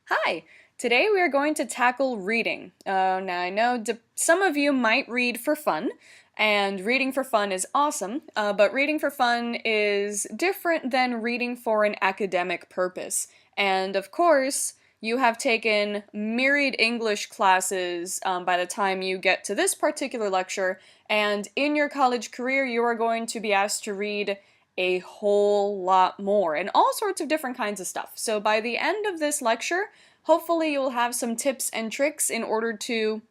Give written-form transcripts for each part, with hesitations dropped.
Hi! Today we are going to tackle reading. Now I know some of you might read for fun, and reading for fun is awesome, but reading for fun is different than reading for an academic purpose. And of course, you have taken myriad English classes by the time you get to this particular lecture, and in your college career you are going to be asked to read a whole lot more, and all sorts of different kinds of stuff. So by the end of this lecture, hopefully you'll have some tips and tricks in order to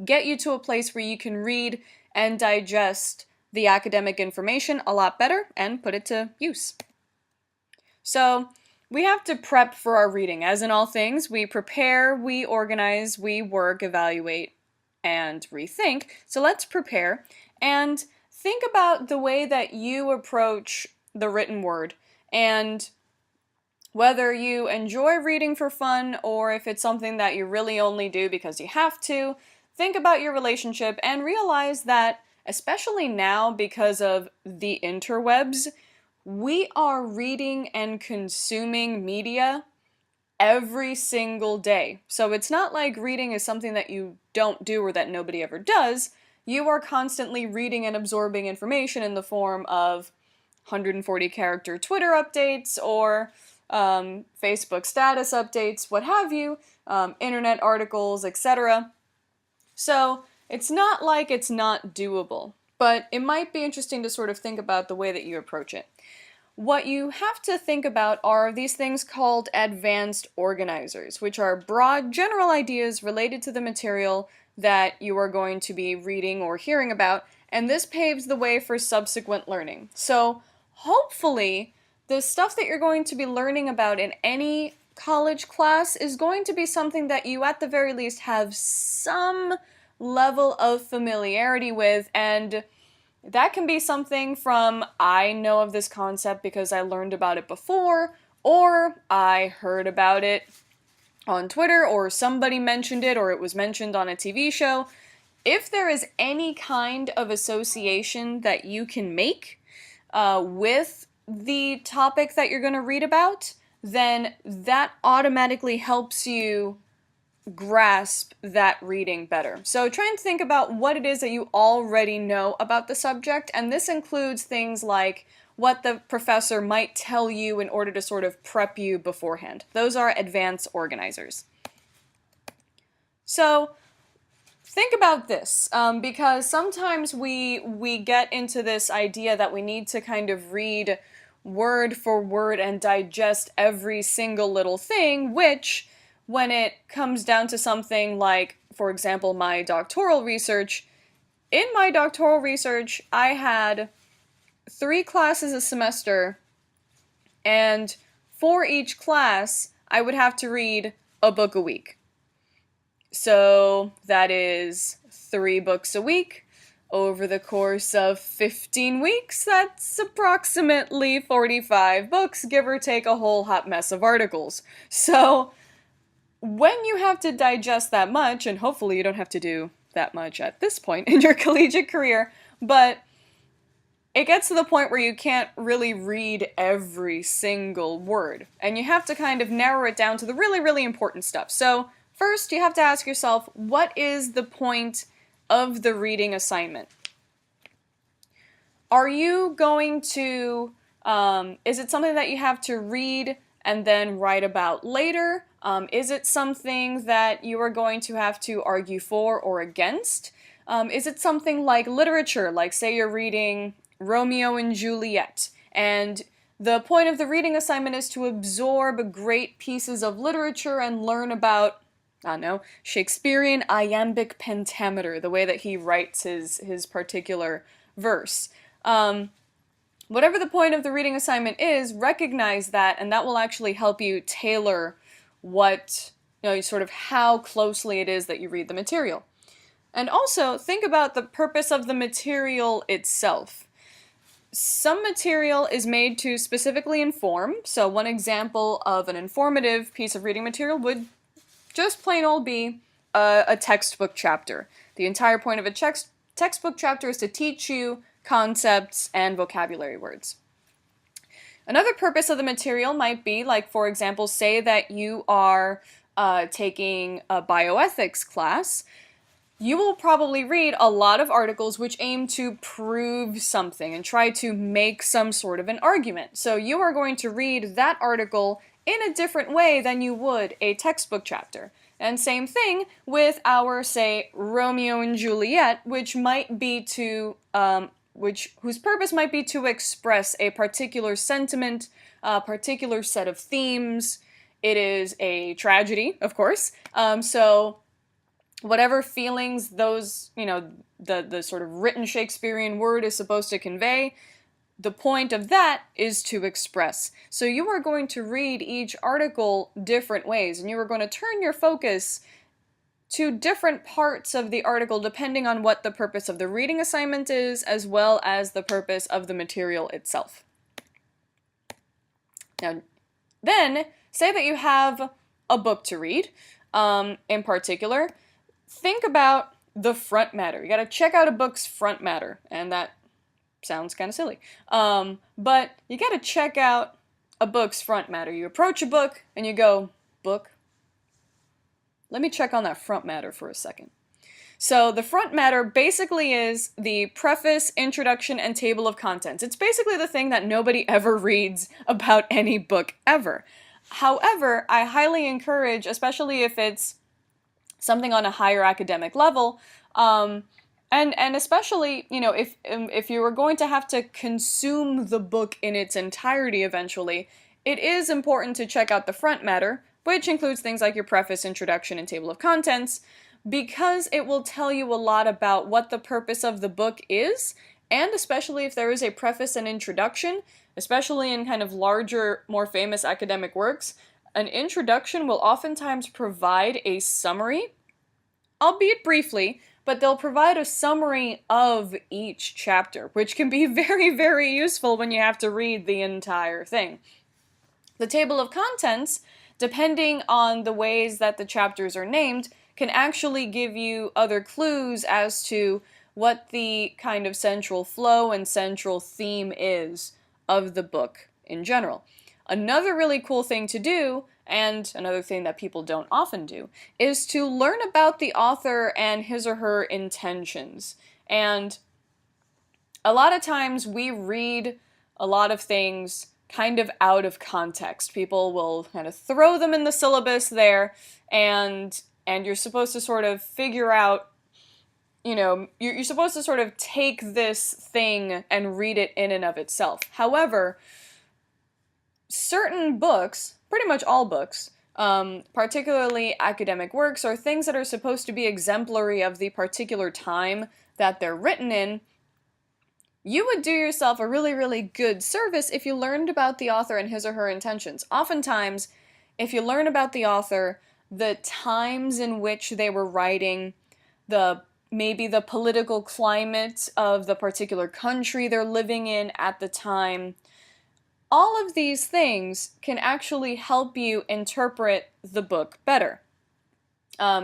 get you to a place where you can read and digest the academic information a lot better and put it to use. So we have to prep for our reading. As in all things, we prepare, we organize, we work, evaluate, and rethink. So let's prepare and think about the way that you approach the written word and whether you enjoy reading for fun or if it's something that you really only do because you have to. Think about your relationship and realize that, especially now because of the interwebs, we are reading and consuming media every single day. So it's not like reading is something that you don't do or that nobody ever does. You are constantly reading and absorbing information in the form of 140 character Twitter updates or Facebook status updates, what have you, internet articles, etc. So it's not like it's not doable, but it might be interesting to sort of think about the way that you approach it. What you have to think about are these things called advanced organizers, which are broad, general ideas related to the material that you are going to be reading or hearing about, and this paves the way for subsequent learning. So hopefully, the stuff that you're going to be learning about in any college class is going to be something that you at the very least have some level of familiarity with, and that can be something from, I know of this concept because I learned about it before, or I heard about it on Twitter, or somebody mentioned it, or it was mentioned on a TV show. If there is any kind of association that you can make with the topic that you're going to read about, then that automatically helps you grasp that reading better. So try and think about what it is that you already know about the subject, and this includes things like what the professor might tell you in order to sort of prep you beforehand. Those are advanced organizers. So think about this, because sometimes we get into this idea that we need to kind of read word for word and digest every single little thing, which, when it comes down to something like, for example, my doctoral research, in my doctoral research, I had 3 classes a semester, and for each class, I would have to read a book a week. So that is 3 books a week. Over the course of 15 weeks, that's approximately 45 books, give or take a whole hot mess of articles. So when you have to digest that much, and hopefully you don't have to do that much at this point in your collegiate career, but it gets to the point where you can't really read every single word, and you have to kind of narrow it down to the really, really important stuff. So first, you have to ask yourself, what is the point of the reading assignment? Are you going to, is it something that you have to read and then write about later? Is it something that you are going to have to argue for or against? Is it something like literature, like say you're reading Romeo and Juliet, and the point of the reading assignment is to absorb great pieces of literature and learn about, I don't know, Shakespearean iambic pentameter, the way that he writes his particular verse. Whatever the point of the reading assignment is, recognize that, and that will actually help you tailor what, sort of how closely it is that you read the material. And also, think about the purpose of the material itself. Some material is made to specifically inform, so one example of an informative piece of reading material would just plain old be a textbook chapter. The entire point of a textbook chapter is to teach you concepts and vocabulary words. Another purpose of the material might be, like, for example, say that you are taking a bioethics class. You will probably read a lot of articles which aim to prove something and try to make some sort of an argument. So you are going to read that article in a different way than you would a textbook chapter. And same thing with our, say, Romeo and Juliet, which might be to, whose purpose might be to express a particular sentiment, a particular set of themes. It is a tragedy, of course. So whatever feelings those, the sort of written Shakespearean word is supposed to convey, the point of that is to express. So you are going to read each article different ways, and you are going to turn your focus to different parts of the article depending on what the purpose of the reading assignment is, as well as the purpose of the material itself. Now, then, say that you have a book to read, in particular. Think about the front matter. You gotta check out a book's front matter, and that sounds kind of silly. But you gotta check out a book's front matter. You approach a book, and you go, book, let me check on that front matter for a second. So the front matter basically is the preface, introduction, and table of contents. It's basically the thing that nobody ever reads about any book ever. However, I highly encourage, especially if it's something on a higher academic level, and especially, if you were going to have to consume the book in its entirety eventually, it is important to check out the front matter, which includes things like your preface, introduction, and table of contents, because it will tell you a lot about what the purpose of the book is, and especially if there is a preface and introduction, especially in kind of larger, more famous academic works, an introduction will oftentimes provide a summary, albeit briefly, but they'll provide a summary of each chapter, which can be very, very useful when you have to read the entire thing. The table of contents, depending on the ways that the chapters are named, can actually give you other clues as to what the kind of central flow and central theme is of the book in general. Another really cool thing to do, and another thing that people don't often do, is to learn about the author and his or her intentions. And a lot of times we read a lot of things kind of out of context. People will kind of throw them in the syllabus there, and you're supposed to sort of figure out, you're supposed to sort of take this thing and read it in and of itself. However, certain books, pretty much all books, particularly academic works, or things that are supposed to be exemplary of the particular time that they're written in, you would do yourself a really, really good service if you learned about the author and his or her intentions. Oftentimes, if you learn about the author, the times in which they were writing, maybe the political climate of the particular country they're living in at the time, all of these things can actually help you interpret the book better.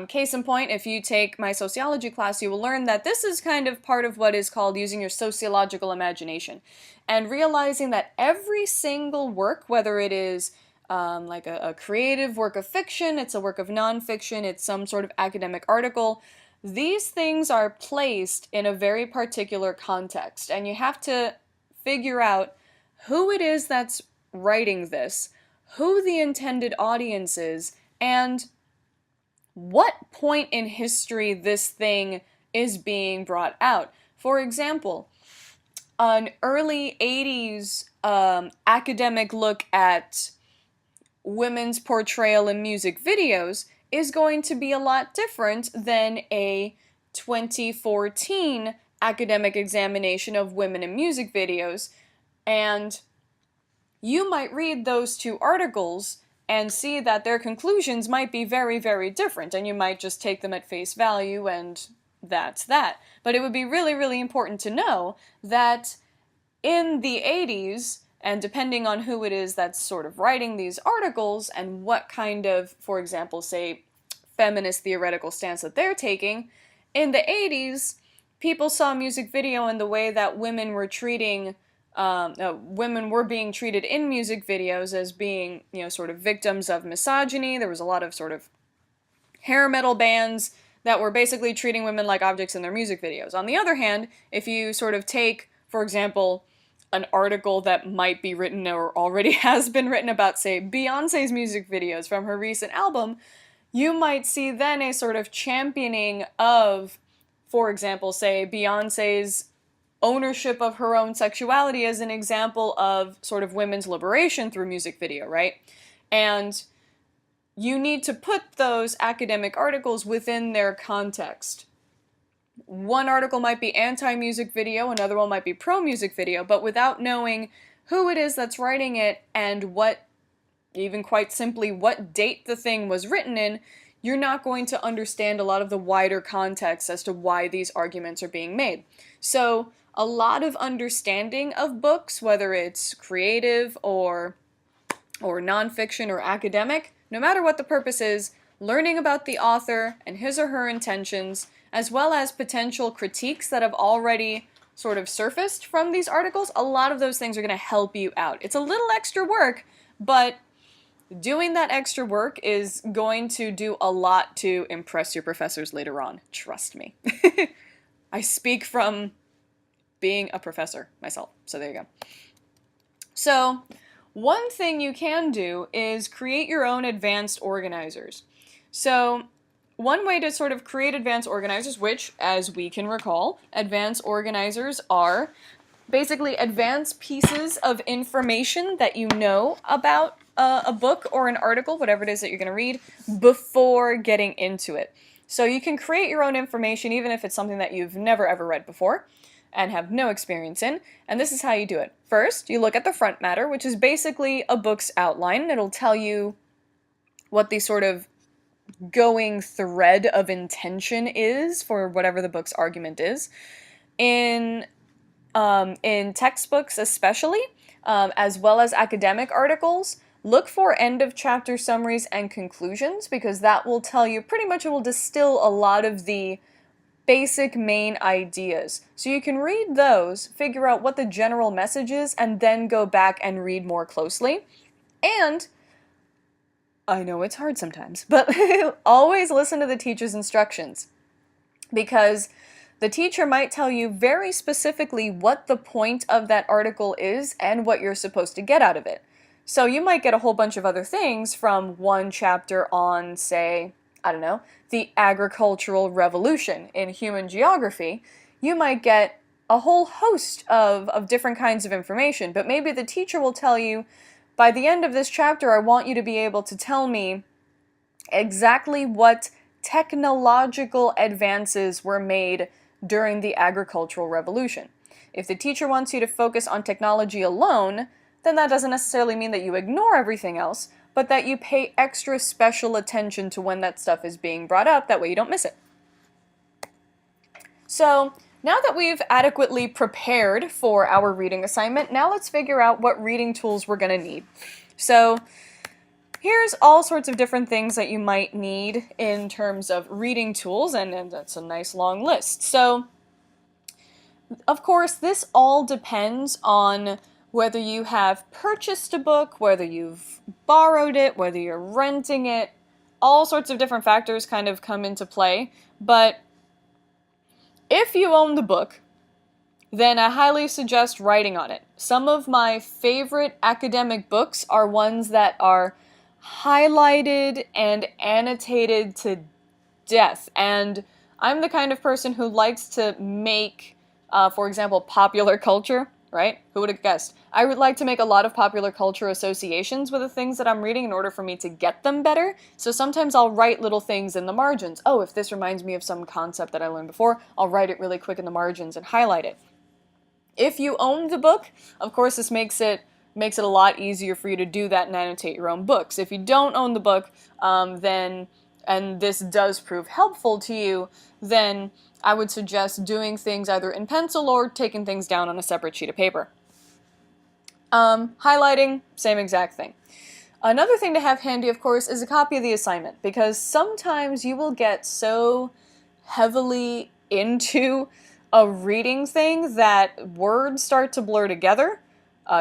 Case in point, if you take my sociology class, you will learn that this is kind of part of what is called using your sociological imagination, and realizing that every single work, whether it is like a creative work of fiction, it's a work of nonfiction, it's some sort of academic article, these things are placed in a very particular context, and you have to figure out who it is that's writing this, who the intended audience is, and what point in history this thing is being brought out. For example, an early 80s academic look at women's portrayal in music videos is going to be a lot different than a 2014 academic examination of women in music videos, and you might read those two articles and see that their conclusions might be very, very different, and you might just take them at face value and that's that. But it would be really, really important to know that in the 80s, and depending on who it is that's sort of writing these articles and what kind of, for example, say, feminist theoretical stance that they're taking, in the 80s, people saw music video in the way that women were treating women were being treated in music videos as being, sort of victims of misogyny. There was a lot of sort of hair metal bands that were basically treating women like objects in their music videos. On the other hand, if you sort of take, for example, an article that might be written or already has been written about, say, Beyonce's music videos from her recent album, you might see then a sort of championing of, for example, say, Beyonce's ownership of her own sexuality as an example of sort of women's liberation through music video, right? And you need to put those academic articles within their context. One article might be anti-music video, another one might be pro-music video, but without knowing who it is that's writing it and what, even quite simply, what date the thing was written in, you're not going to understand a lot of the wider context as to why these arguments are being made. So, a lot of understanding of books, whether it's creative or nonfiction or academic, no matter what the purpose is, learning about the author and his or her intentions, as well as potential critiques that have already sort of surfaced from these articles, a lot of those things are going to help you out. It's a little extra work, but doing that extra work is going to do a lot to impress your professors later on. Trust me. I speak from being a professor myself, so there you go. So, one thing you can do is create your own advanced organizers. So, one way to sort of create advanced organizers, which, as we can recall, advanced organizers are basically advanced pieces of information that you know about a book or an article, whatever it is that you're going to read, before getting into it. So you can create your own information even if it's something that you've never ever read before and have no experience in, and this is how you do it. First, you look at the frontmatter, which is basically a book's outline. It'll tell you what the sort of going thread of intention is for whatever the book's argument is. In textbooks especially, as well as academic articles, look for end-of-chapter summaries and conclusions, because that will tell you, pretty much it will distill a lot of the basic main ideas. So you can read those, figure out what the general message is, and then go back and read more closely. And I know it's hard sometimes, but always listen to the teacher's instructions, because the teacher might tell you very specifically what the point of that article is and what you're supposed to get out of it. So you might get a whole bunch of other things from one chapter on, say, I don't know, the agricultural revolution in human geography. You might get a whole host of different kinds of information, but maybe the teacher will tell you, by the end of this chapter, I want you to be able to tell me exactly what technological advances were made during the agricultural revolution. If the teacher wants you to focus on technology alone, then that doesn't necessarily mean that you ignore everything else, but that you pay extra special attention to when that stuff is being brought up, that way you don't miss it. So, now that we've adequately prepared for our reading assignment, now let's figure out what reading tools we're going to need. So, here's all sorts of different things that you might need in terms of reading tools, and that's a nice long list. So, of course, this all depends on whether you have purchased a book, whether you've borrowed it, whether you're renting it. All sorts of different factors kind of come into play, but if you own the book, then I highly suggest writing on it. Some of my favorite academic books are ones that are highlighted and annotated to death, and I'm the kind of person who likes to make, for example, popular culture, right? Who would have guessed? I would like to make a lot of popular culture associations with the things that I'm reading in order for me to get them better, so sometimes I'll write little things in the margins. Oh, if this reminds me of some concept that I learned before, I'll write it really quick in the margins and highlight it. If you own the book, of course this makes it a lot easier for you to do that and annotate your own books. If you don't own the book, then, and this does prove helpful to you, then I would suggest doing things either in pencil or taking things down on a separate sheet of paper. Highlighting, same exact thing. Another thing to have handy, of course, is a copy of the assignment, because sometimes you will get so heavily into a reading thing that words start to blur together,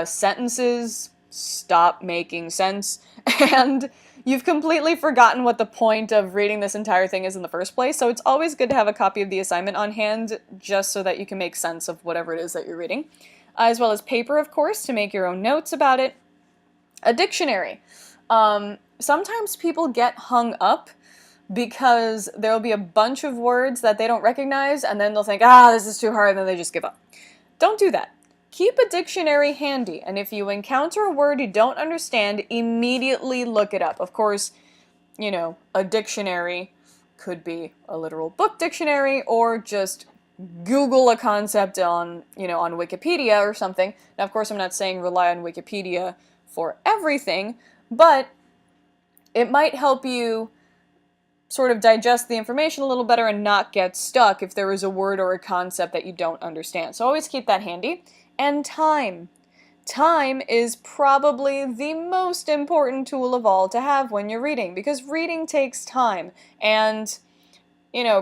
Sentences stop making sense, and you've completely forgotten what the point of reading this entire thing is in the first place, so it's always good to have a copy of the assignment on hand just so that you can make sense of whatever it is that you're reading. As well as paper, of course, to make your own notes about it. A dictionary. Sometimes people get hung up because there'll be a bunch of words that they don't recognize, and then they'll think, this is too hard, and then they just give up. Don't do that. Keep a dictionary handy, and if you encounter a word you don't understand, immediately look it up. Of course, a dictionary could be a literal book dictionary, or just Google a concept on Wikipedia or something. Now, of course, I'm not saying rely on Wikipedia for everything, but it might help you sort of digest the information a little better and not get stuck if there is a word or a concept that you don't understand. So always keep that handy. And time. Time is probably the most important tool of all to have when you're reading, because reading takes time. And,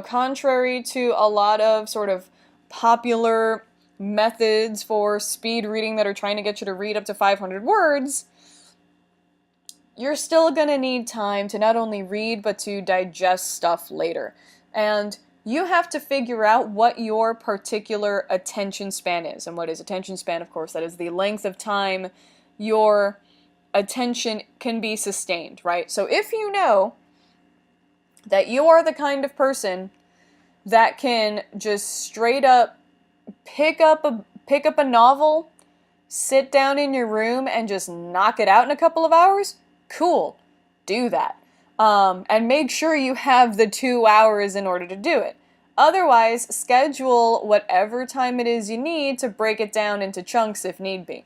contrary to a lot of sort of popular methods for speed reading that are trying to get you to read up to 500 words, you're still gonna need time to not only read, but to digest stuff later. And you have to figure out what your particular attention span is. And what is attention span? Of course, that is the length of time your attention can be sustained, right? So if you know that you are the kind of person that can just straight up pick up a novel, sit down in your room, and just knock it out in a couple of hours, cool, do that. And make sure you have the 2 hours in order to do it. Otherwise, schedule whatever time it is you need to break it down into chunks if need be.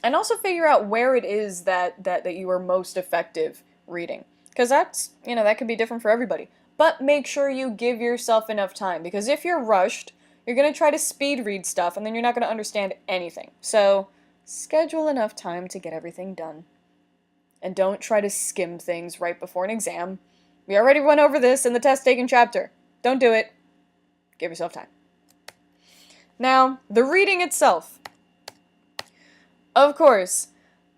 And also figure out where it is that you are most effective reading. Because that could be different for everybody. But make sure you give yourself enough time. Because if you're rushed, you're going to try to speed read stuff, and then you're not going to understand anything. So, schedule enough time to get everything done. And don't try to skim things right before an exam. We already went over this in the test-taking chapter. Don't do it. Give yourself time. Now, the reading itself. Of course,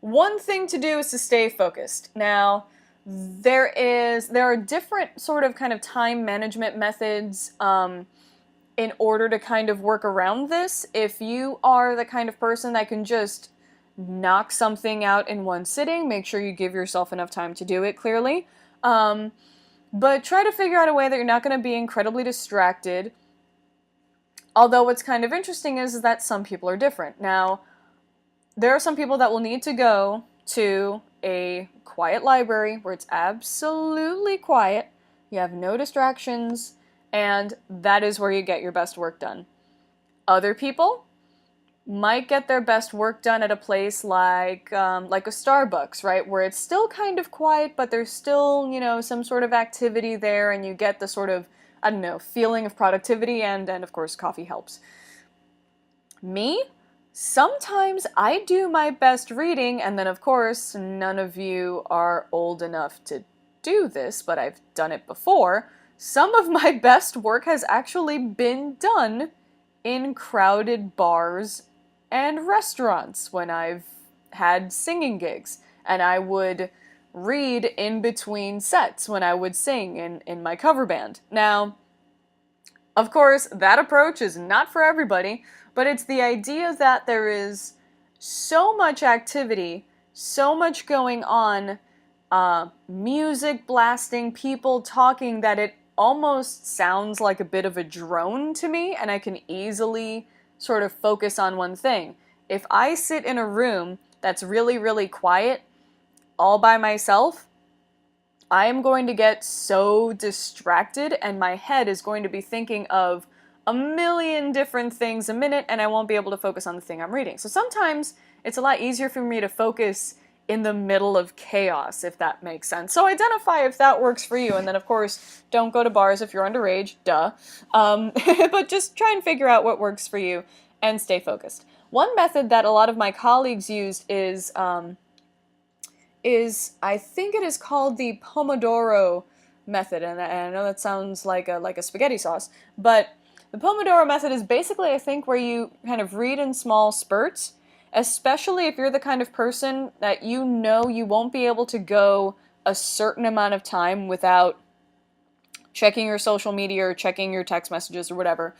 one thing to do is to stay focused. Now, there are different sort of kind of time management methods in order to kind of work around this. If you are the kind of person that can just knock something out in one sitting, make sure you give yourself enough time to do it, clearly. But try to figure out a way that you're not going to be incredibly distracted. Although what's kind of interesting is that some people are different. Now, there are some people that will need to go to a quiet library where it's absolutely quiet, you have no distractions, and that is where you get your best work done. Other people might get their best work done at a place like a Starbucks, right? Where it's still kind of quiet, but there's still, some sort of activity there, and you get the sort of, feeling of productivity, and of course, coffee helps. Me? Sometimes I do my best reading, and then of course, none of you are old enough to do this, but I've done it before. Some of my best work has actually been done in crowded bars and restaurants when I've had singing gigs, and I would read in between sets when I would sing in my cover band. Now, of course, that approach is not for everybody, but it's the idea that there is so much activity, so much going on, music blasting, people talking, that it almost sounds like a bit of a drone to me, and I can easily sort of focus on one thing. If I sit in a room that's really, really quiet, all by myself, I am going to get so distracted, and my head is going to be thinking of a million different things a minute, and I won't be able to focus on the thing I'm reading. So sometimes it's a lot easier for me to focus in the middle of chaos, if that makes sense. So identify if that works for you, and then of course, don't go to bars if you're underage, duh. But just try and figure out what works for you and stay focused. One method that a lot of my colleagues used is I think it is called the Pomodoro method, and I know that sounds like a spaghetti sauce, but the Pomodoro method is basically, I think, where you kind of read in small spurts, especially if you're the kind of person that you know you won't be able to go a certain amount of time without checking your social media or checking your text messages or whatever.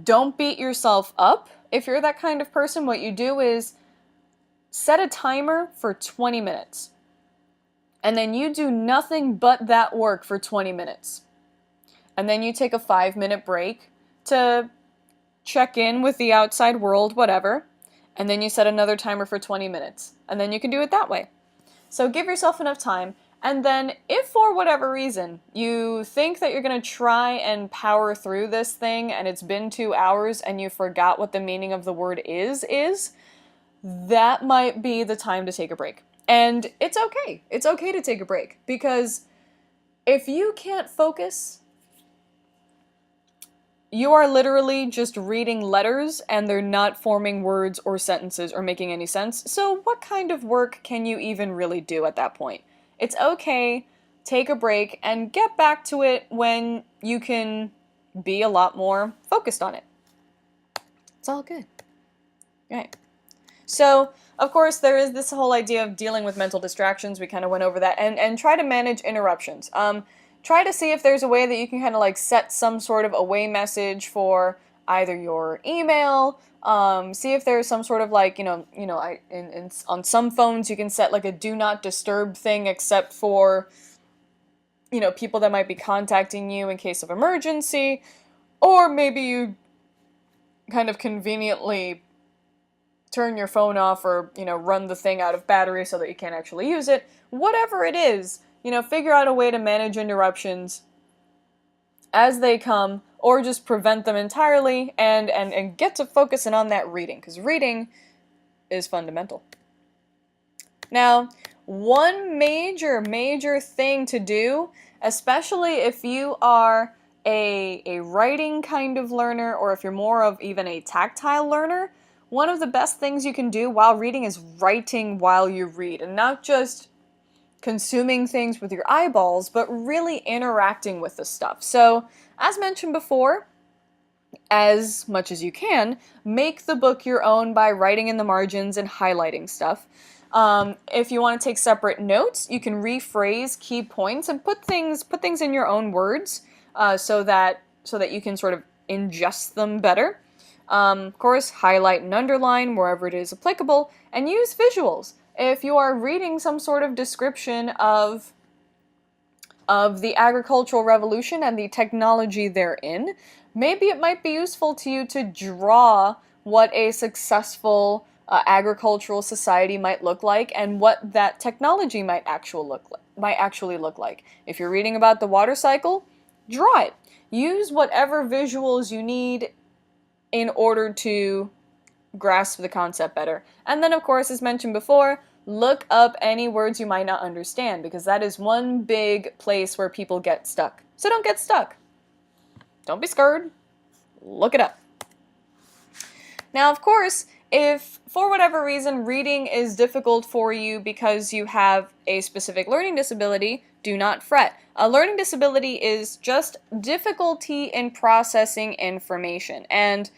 Don't beat yourself up. If you're that kind of person, what you do is set a timer for 20 minutes. And then you do nothing but that work for 20 minutes. And then you take a 5-minute break to check in with the outside world, whatever. And then you set another timer for 20 minutes. And then you can do it that way. So give yourself enough time. And then if for whatever reason you think that you're going to try and power through this thing and it's been 2 hours and you forgot what the meaning of the word is, that might be the time to take a break. And it's okay. It's okay to take a break, because if you can't focus, you are literally just reading letters and they're not forming words or sentences or making any sense. So what kind of work can you even really do at that point? It's okay, take a break and get back to it when you can be a lot more focused on it. It's all good. Right. So, of course, there is this whole idea of dealing with mental distractions. We kind of went over that. And try to manage interruptions. Try to see if there's a way that you can kind of like set some sort of away message for either your email. See if there's some sort of like, on some phones you can set like a do not disturb thing except for, people that might be contacting you in case of emergency. Or maybe you kind of conveniently turn your phone off or, run the thing out of battery so that you can't actually use it. Whatever it is, figure out a way to manage interruptions as they come, or just prevent them entirely and get to focusing on that reading, because reading is fundamental. Now, one major thing to do, especially if you are a writing kind of learner, or if you're more of even a tactile learner, one of the best things you can do while reading is writing while you read, and not just consuming things with your eyeballs, but really interacting with the stuff. So, as mentioned before, as much as you can, make the book your own by writing in the margins and highlighting stuff. If you want to take separate notes, you can rephrase key points and put things in your own words, so that you can sort of ingest them better. Of course, highlight and underline wherever it is applicable, and use visuals. If you are reading some sort of description of the agricultural revolution and the technology therein, maybe it might be useful to you to draw what a successful agricultural society might look like and what that technology might actually look like. If you're reading about the water cycle, draw it. Use whatever visuals you need in order to grasp the concept better. And then, of course, as mentioned before, look up any words you might not understand, because that is one big place where people get stuck. So don't get stuck. Don't be scared. Look it up. Now, of course, if for whatever reason reading is difficult for you because you have a specific learning disability, do not fret. A learning disability is just difficulty in processing information. And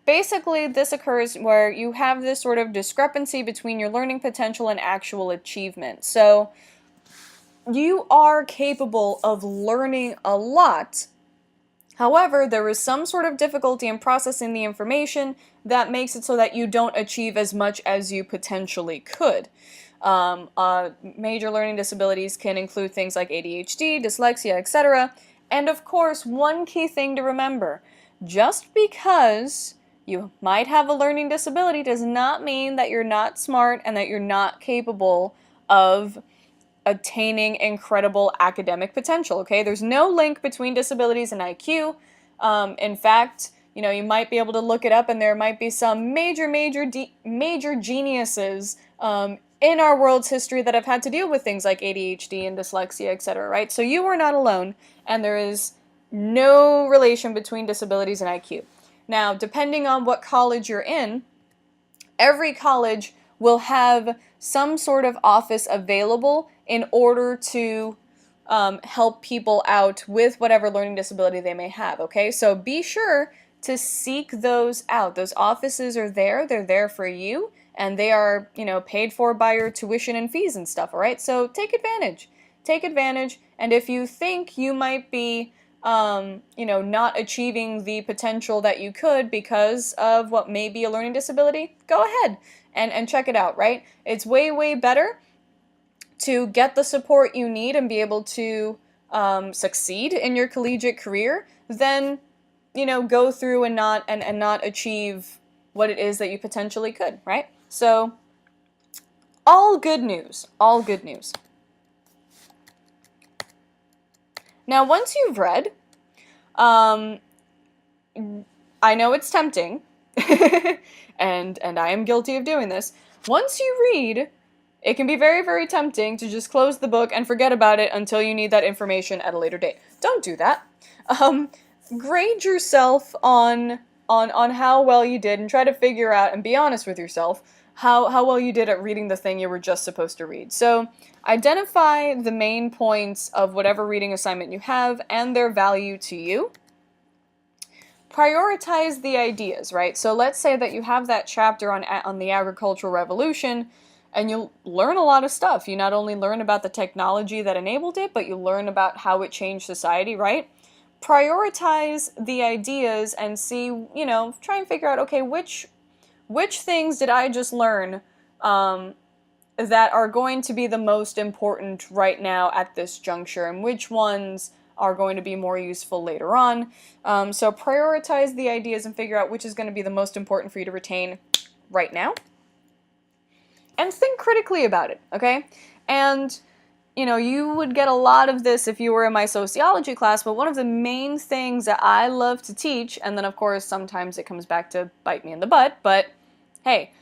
basically, this occurs where you have this sort of discrepancy between your learning potential and actual achievement. So, you are capable of learning a lot. However, there is some sort of difficulty in processing the information that makes it so that you don't achieve as much as you potentially could. Major learning disabilities can include things like ADHD, dyslexia, etc. And of course, one key thing to remember: just because you might have a learning disability does not mean that you're not smart and that you're not capable of attaining incredible academic potential, okay? There's no link between disabilities and IQ. In fact, you might be able to look it up and there might be some major geniuses in our world's history that have had to deal with things like ADHD and dyslexia, etc., right? So you are not alone, and there is no relation between disabilities and IQ. Now, depending on what college you're in, every college will have some sort of office available in order to help people out with whatever learning disability they may have, okay? So be sure to seek those out. Those offices are there, they're there for you, and they are, paid for by your tuition and fees and stuff, all right? So take advantage. Take advantage, and if you think you might be, not achieving the potential that you could because of what may be a learning disability, go ahead and check it out, right? It's way, way better to get the support you need and be able to succeed in your collegiate career than, go through and not achieve what it is that you potentially could, right? So, all good news. All good news. Now, once you've read, I know it's tempting, and I am guilty of doing this. Once you read, it can be very, very tempting to just close the book and forget about it until you need that information at a later date. Don't do that. Grade yourself on how well you did, and try to figure out and be honest with yourself how well you did at reading the thing you were just supposed to read. So identify the main points of whatever reading assignment you have and their value to you. Prioritize the ideas, right? So let's say that you have that chapter on the agricultural revolution, and you'll learn a lot of stuff. You not only learn about the technology that enabled it, but you learn about how it changed society, right? Prioritize the ideas and see, try and figure out, okay, which things did I just learn that are going to be the most important right now at this juncture, and which ones are going to be more useful later on. So prioritize the ideas and figure out which is going to be the most important for you to retain right now. And think critically about it, okay? And, you would get a lot of this if you were in my sociology class, but one of the main things that I love to teach, and then of course sometimes it comes back to bite me in the butt, but hey,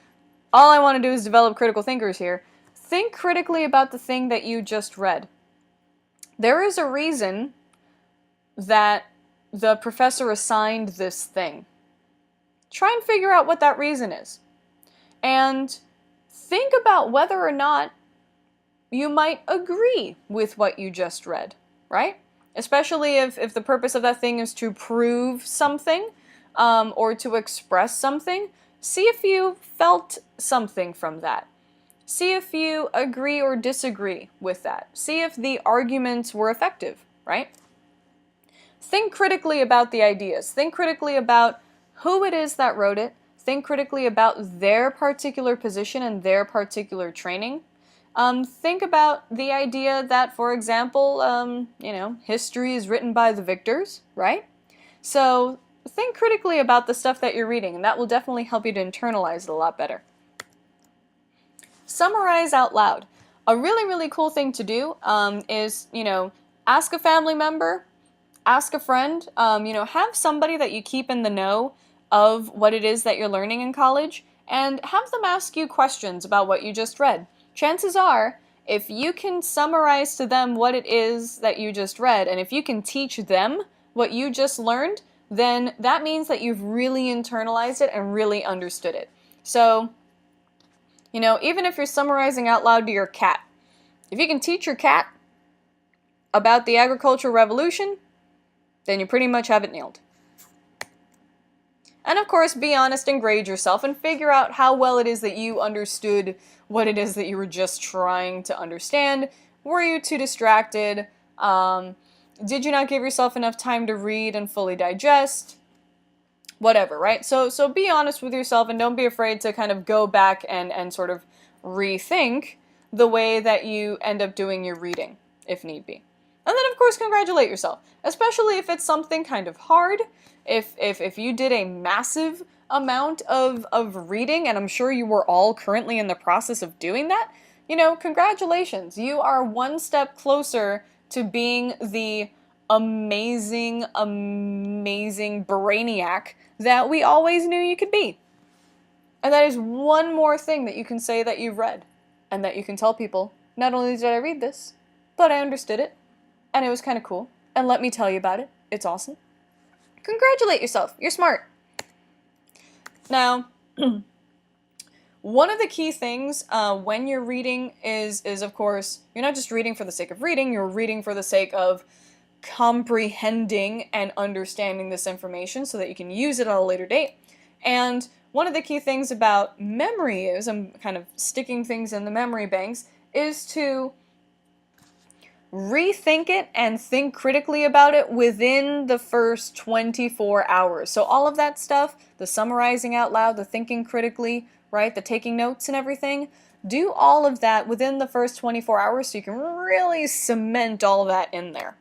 all I want to do is develop critical thinkers here. Think critically about the thing that you just read. There is a reason that the professor assigned this thing. Try and figure out what that reason is. And think about whether or not you might agree with what you just read, right? Especially if the purpose of that thing is to prove something or to express something. See if you felt something from that. See if you agree or disagree with that. See if the arguments were effective, right? Think critically about the ideas. Think critically about who it is that wrote it. Think critically about their particular position and their particular training. Think about the idea that, for example, history is written by the victors, right? So think critically about the stuff that you're reading, and that will definitely help you to internalize it a lot better. Summarize out loud. A really, really cool thing to do is, ask a family member, ask a friend, have somebody that you keep in the know of what it is that you're learning in college, and have them ask you questions about what you just read. Chances are, if you can summarize to them what it is that you just read, and if you can teach them what you just learned, then that means that you've really internalized it and really understood it. So, even if you're summarizing out loud to your cat, if you can teach your cat about the agricultural revolution, then you pretty much have it nailed. And of course, be honest and grade yourself and figure out how well it is that you understood what it is that you were just trying to understand. Were you too distracted? Did you not give yourself enough time to read and fully digest? Whatever, right? So be honest with yourself and don't be afraid to kind of go back and sort of rethink the way that you end up doing your reading, if need be. And then, of course, congratulate yourself, especially if it's something kind of hard. If you did a massive amount of reading, and I'm sure you were all currently in the process of doing that, congratulations. You are one step closer to being the amazing, amazing brainiac that we always knew you could be. And that is one more thing that you can say that you've read, and that you can tell people, not only did I read this, but I understood it, and it was kind of cool, and let me tell you about it. It's awesome. Congratulate yourself. You're smart. Now, one of the key things when you're reading is of course, you're not just reading for the sake of reading, you're reading for the sake of comprehending and understanding this information so that you can use it at a later date. And one of the key things about memory is, I'm kind of sticking things in the memory banks, is to rethink it and think critically about it within the first 24 hours. So all of that stuff, the summarizing out loud, the thinking critically, right, the taking notes and everything, do all of that within the first 24 hours so you can really cement all of that in there.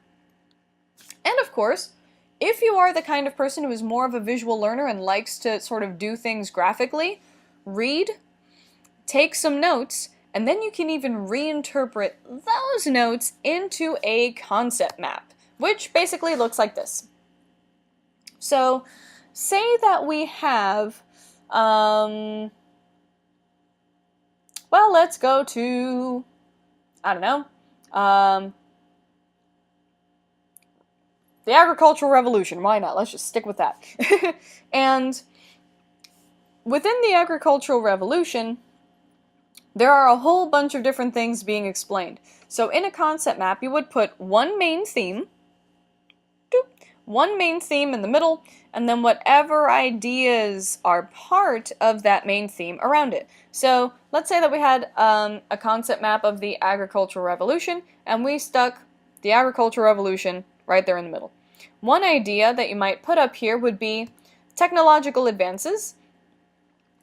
And of course, if you are the kind of person who is more of a visual learner and likes to sort of do things graphically, read, take some notes, and then you can even reinterpret those notes into a concept map, which basically looks like this. So, say that we have, well, let's go to, I don't know, the agricultural revolution. Why not? Let's just stick with that. And within the agricultural revolution, there are a whole bunch of different things being explained. So in a concept map, you would put one main theme in the middle, and then whatever ideas are part of that main theme around it. So let's say that we had a concept map of the agricultural revolution, and we stuck the agricultural revolution right there in the middle. One idea that you might put up here would be technological advances,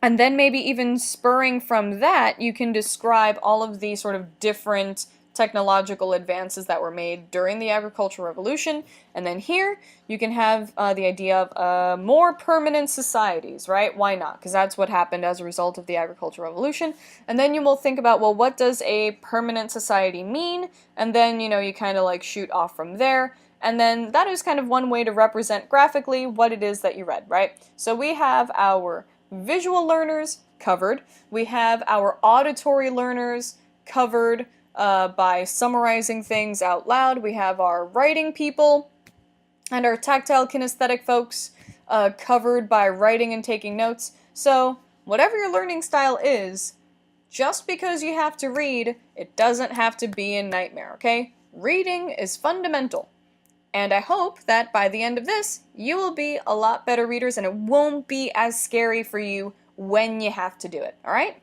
and then maybe even spurring from that, you can describe all of the sort of different technological advances that were made during the agricultural revolution. And then here, you can have the idea of more permanent societies, right? Why not? Because that's what happened as a result of the agricultural revolution. And then you will think about, well, what does a permanent society mean? And then, you know, you kind of like shoot off from there. And then that is kind of one way to represent graphically what it is that you read, right? So we have our visual learners covered. We have our auditory learners covered by summarizing things out loud. We have our writing people and our tactile kinesthetic folks covered by writing and taking notes. So whatever your learning style is, just because you have to read, it doesn't have to be a nightmare, okay? Reading is fundamental. And I hope that by the end of this, you will be a lot better readers and it won't be as scary for you when you have to do it, alright?